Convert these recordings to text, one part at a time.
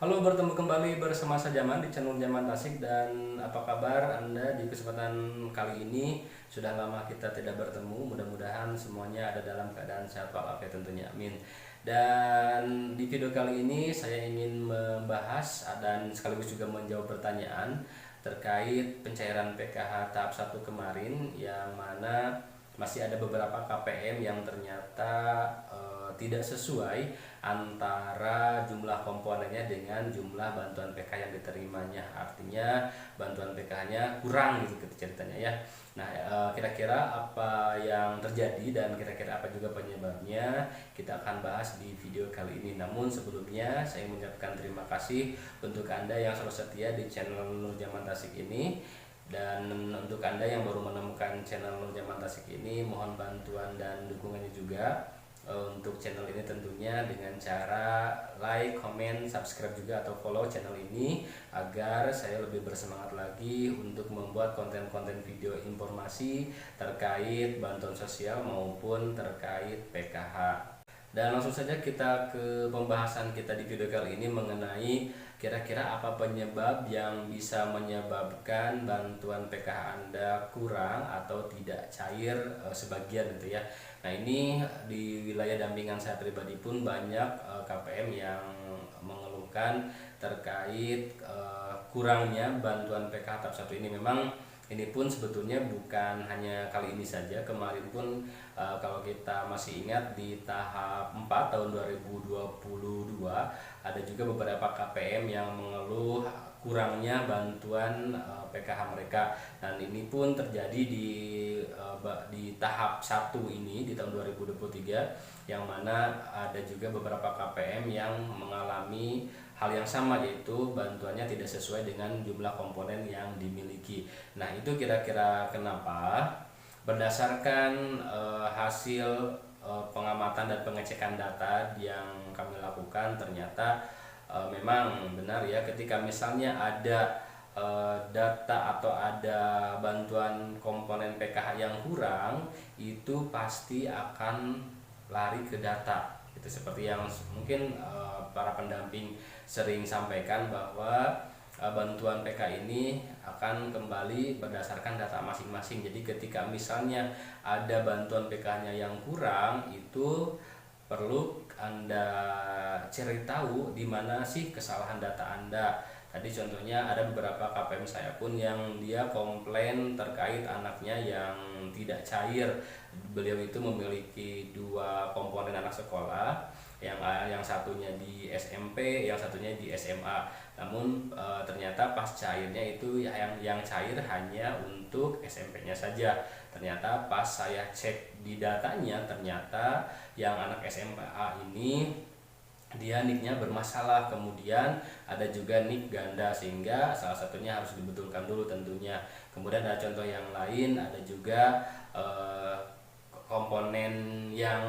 Halo, bertemu kembali bersama saya Jaman di channel Jaman Tasik. Dan apa kabar Anda di kesempatan kali ini? Sudah lama kita tidak bertemu, mudah-mudahan semuanya ada dalam keadaan sehat walafiat tentunya, amin. Dan di video kali ini saya ingin membahas dan sekaligus juga menjawab pertanyaan terkait pencairan PKH tahap 1 kemarin, yang mana masih ada beberapa KPM yang ternyata tidak sesuai antara jumlah komponennya dengan jumlah bantuan PK yang diterimanya. Artinya bantuan PK-nya kurang gitu ceritanya ya. Nah, kira-kira apa yang terjadi dan kira-kira apa juga penyebabnya kita akan bahas di video kali ini. Namun sebelumnya saya mengucapkan terima kasih untuk Anda yang selalu setia di channel Nur Jaman Tasik ini. Dan untuk Anda yang baru menemukan channel Nur Jaman Tasik ini, mohon bantuan dan dukungannya juga untuk channel ini, tentunya dengan cara like, comment, subscribe juga atau follow channel ini agar saya lebih bersemangat lagi untuk membuat konten-konten video informasi terkait bantuan sosial maupun terkait PKH. Dan langsung saja kita ke pembahasan kita di video kali ini mengenai kira-kira apa penyebab yang bisa menyebabkan bantuan PKH Anda kurang atau tidak cair sebagian gitu ya. Nah, ini di wilayah dampingan saya pribadi pun banyak KPM yang mengeluhkan terkait kurangnya bantuan PKH tahap 1 ini. Memang ini pun sebetulnya bukan hanya kali ini saja. Kemarin pun kalau kita masih ingat di tahap 4 tahun 2022 ada juga beberapa KPM yang mengeluh kurangnya bantuan PKH mereka, dan ini pun terjadi di tahap 1 ini di tahun 2023, yang mana ada juga beberapa KPM yang mengalami hal yang sama, yaitu bantuannya tidak sesuai dengan jumlah komponen yang dimiliki. Nah, itu kira-kira kenapa? Berdasarkan hasil pengamatan dan pengecekan data yang kami lakukan, ternyata memang benar ya, ketika misalnya ada data atau ada bantuan komponen PKH yang kurang, itu pasti akan lari ke data. Itu seperti yang mungkin para pendamping sering sampaikan, bahwa bantuan PK ini akan kembali berdasarkan data masing-masing. Jadi ketika misalnya ada bantuan PK-nya yang kurang, itu perlu Anda cari tahu di mana sih kesalahan data Anda. Tadi contohnya ada beberapa KPM saya pun yang dia komplain terkait anaknya yang tidak cair. Beliau itu memiliki dua komponen anak sekolah, yang satunya di SMP, yang satunya di SMA. Namun ternyata pas cairnya itu yang cair hanya untuk SMP-nya saja. Ternyata pas saya cek di datanya, ternyata yang anak SMA ini dia nicknya bermasalah, kemudian ada juga nick ganda, sehingga salah satunya harus dibetulkan dulu tentunya. Kemudian ada contoh yang lain, ada juga komponen yang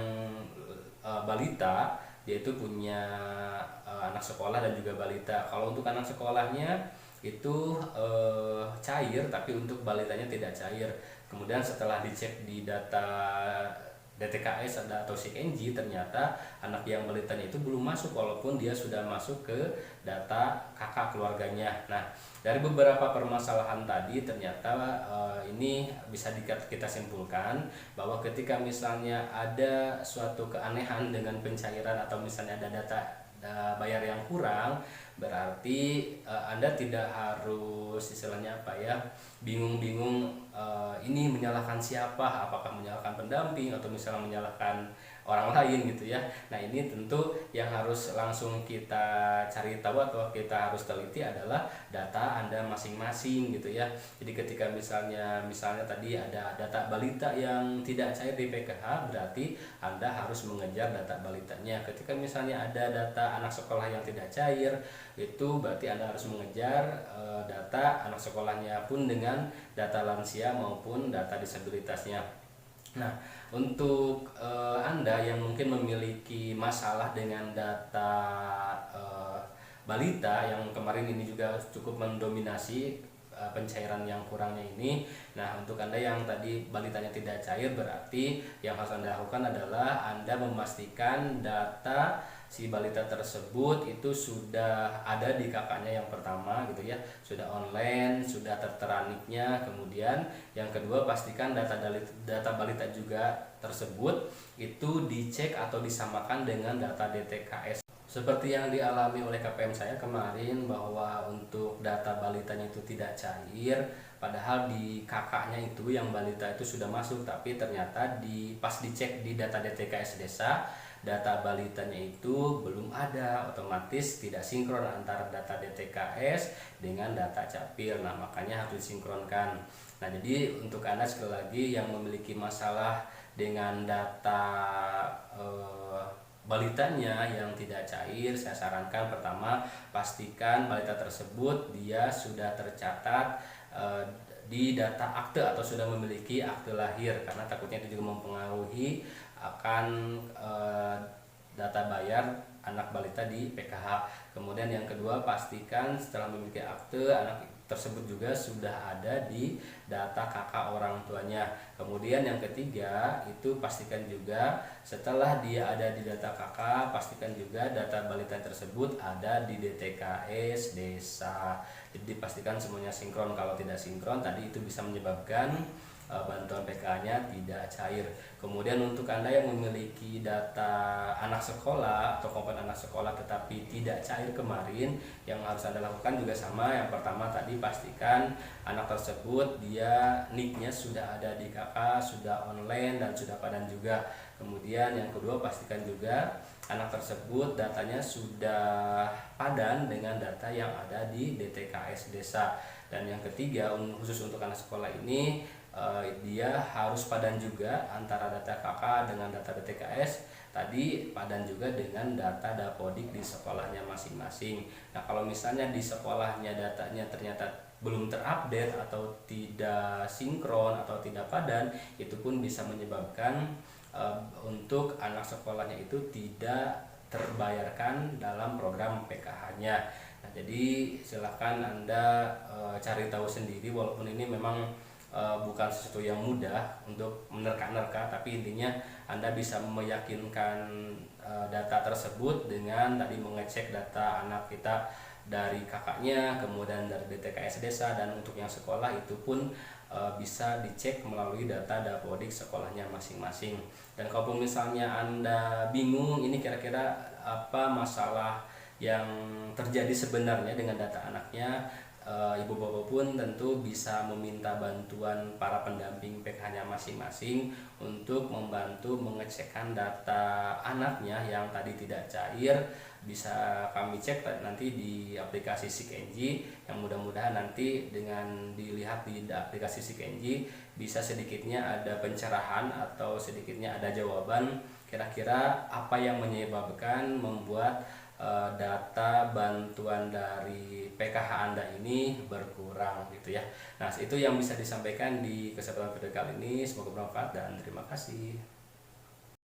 balita, dia itu punya anak sekolah dan juga balita. Kalau untuk anak sekolahnya itu cair, tapi untuk balitanya tidak cair. Kemudian setelah dicek di data DTKS atau SIKNJ, ternyata anak yang balitanya itu belum masuk, walaupun dia sudah masuk ke data kakak keluarganya. Nah, dari beberapa permasalahan tadi, ternyata ini bisa kita simpulkan bahwa ketika misalnya ada suatu keanehan dengan pencairan, atau misalnya ada data bayar yang kurang, berarti Anda tidak harus istilahnya apa ya, bingung-bingung ini menyalahkan siapa, apakah menyalahkan pendamping atau misalnya menyalahkan orang lain gitu ya. Nah, ini tentu yang harus langsung kita cari tahu atau kita harus teliti adalah data Anda masing-masing gitu ya. Jadi ketika misalnya tadi ada data balita yang tidak cair di PKH, berarti Anda harus mengejar data balitanya. Ketika misalnya ada data anak sekolah yang tidak cair, itu berarti Anda harus mengejar data anak sekolahnya pun dengan data lansia maupun data disabilitasnya. Nah, untuk Anda yang mungkin memiliki masalah dengan data balita, yang kemarin ini juga cukup mendominasi pencairan yang kurangnya ini. Nah, untuk Anda yang tadi balitanya tidak cair, berarti yang harus Anda lakukan adalah Anda memastikan data si balita tersebut itu sudah ada di kakaknya yang pertama gitu ya, sudah online, sudah tertera niknya. Kemudian yang kedua, pastikan data balita juga tersebut itu dicek atau disamakan dengan data DTKS. Seperti yang dialami oleh KPM saya kemarin, bahwa untuk data balitanya itu tidak cair, padahal di kakaknya itu yang balita itu sudah masuk, tapi ternyata pas dicek di data DTKS desa, data balitanya itu belum ada, otomatis tidak sinkron antara data DTKS dengan data capil. Nah, makanya harus disinkronkan. Nah, jadi untuk Anda sekali lagi yang memiliki masalah dengan data balitanya yang tidak cair, saya sarankan pertama, pastikan balita tersebut dia sudah tercatat di data akte atau sudah memiliki akte lahir, karena takutnya itu juga mempengaruhi akan data bayar anak balita di PKH. Kemudian yang kedua, pastikan setelah memiliki akte, anak tersebut juga sudah ada di data kakak orang tuanya. Kemudian yang ketiga, itu pastikan juga setelah dia ada di data kakak, pastikan juga data balita tersebut ada di DTKS desa. Jadi pastikan semuanya sinkron. Kalau tidak sinkron, tadi itu bisa menyebabkan bantuan PKH-nya tidak cair. Kemudian untuk Anda yang memiliki data anak sekolah atau komponen anak sekolah tetapi tidak cair kemarin, yang harus Anda lakukan juga sama. Yang pertama tadi, pastikan anak tersebut dia NIK-nya sudah ada di kakak, sudah online dan sudah padan juga. Kemudian yang kedua, pastikan juga anak tersebut datanya sudah padan dengan data yang ada di DTKS desa. Dan yang ketiga, khusus untuk anak sekolah ini, dia harus padan juga antara data kakak dengan data DTKS tadi, padan juga dengan data Dapodik di sekolahnya masing-masing. Nah, kalau misalnya di sekolahnya datanya ternyata belum terupdate atau tidak sinkron atau tidak padan, itu pun bisa menyebabkan untuk anak sekolahnya itu tidak terbayarkan dalam program PKH-nya. Nah, jadi silakan Anda cari tahu sendiri, walaupun ini memang bukan sesuatu yang mudah untuk menerka-nerka, tapi intinya Anda bisa meyakinkan data tersebut dengan tadi mengecek data anak kita dari kakaknya, kemudian dari DTKS desa, dan untuk yang sekolah itu pun bisa dicek melalui data Dapodik sekolahnya masing-masing. Dan kalaupun misalnya Anda bingung ini kira-kira apa masalah yang terjadi sebenarnya dengan data anaknya, ibu bapak pun tentu bisa meminta bantuan para pendamping PKH-nya masing-masing untuk membantu mengecekkan data anaknya yang tadi tidak cair. Bisa kami cek nanti di aplikasi SIKNJ, yang mudah-mudahan nanti dengan dilihat di aplikasi SIKNJ bisa sedikitnya ada pencerahan atau sedikitnya ada jawaban kira-kira apa yang menyebabkan membuat data bantuan dari PKH Anda ini berkurang gitu ya. Nah, itu yang bisa disampaikan di kesempatan video kali ini. Semoga bermanfaat dan terima kasih.